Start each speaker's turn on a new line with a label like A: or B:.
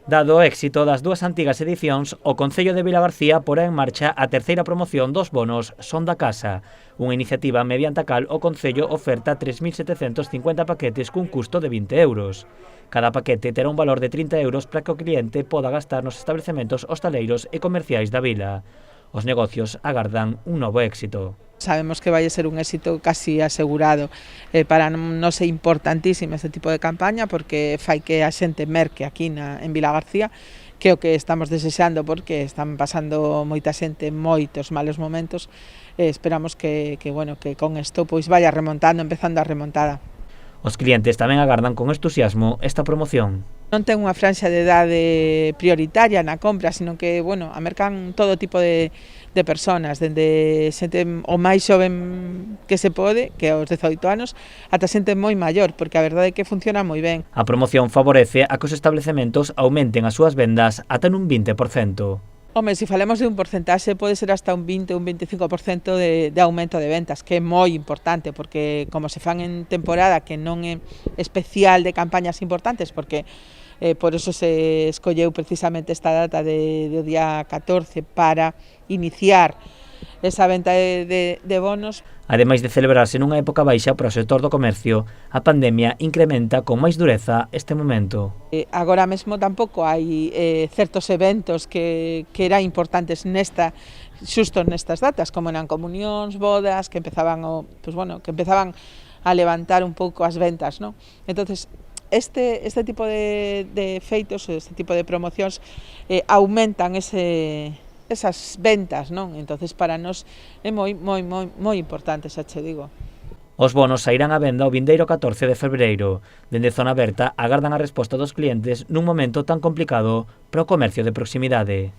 A: Dado o éxito das dúas antigas edicións, o Concello de Vilagarcía porá en marcha a terceira promoción dos bonos Son da Casa, unha iniciativa mediante a cal o Concello oferta 3.750 paquetes cun custo de 20 euros. Cada paquete terá un valor de 30 euros para que o cliente poda gastar nos establecementos hostaleiros e comerciais da vila. Os negocios agardan un novo éxito.
B: Sabemos que vai ser un éxito casi asegurado. Para nós é importantísimo este tipo de campaña porque fai que a xente merque aquí en Vilagarcía, que é o que estamos desexando porque están pasando moita xente moitos malos momentos. Esperamos que con isto pois vaya remontando, empezando a remontada.
A: Os clientes tamén agardan con entusiasmo esta promoción.
B: Non ten unha franxa de idade prioritaria na compra, sino que, a mercan todo tipo de persoas, dende xente o máis xoven que se pode, que é os 18 anos, ata xente moi maior, porque a verdade é que funciona moi ben.
A: A promoción favorece a que os establecementos aumenten as súas vendas ata nun 20%.
B: Home, se falamos de un porcentaxe, pode ser hasta un 20 ou un 25% de aumento de ventas, que é moi importante, porque como se fan en temporada que non é especial de campañas importantes, porque por eso se escolleu precisamente esta data do día 14 para iniciar esa venta de bonos.
A: Ademais de celebrarse nunha época baixa para o sector do comercio, a pandemia incrementa con máis dureza este momento.
B: Agora mesmo tampouco hai certos eventos que eran importantes xusto nestas datas, como eran comunións, bodas, que empezaban a levantar un pouco as ventas, non? Entonces, este tipo de feitos, este tipo de promocións aumentan esas ventas, non? Entonces para nós é moi importante, xa che digo.
A: Os bonos sairán á venda o vindeiro 14 de febreiro. Dende Zona Aberta agardan a resposta dos clientes nun momento tan complicado para o comercio de proximidade.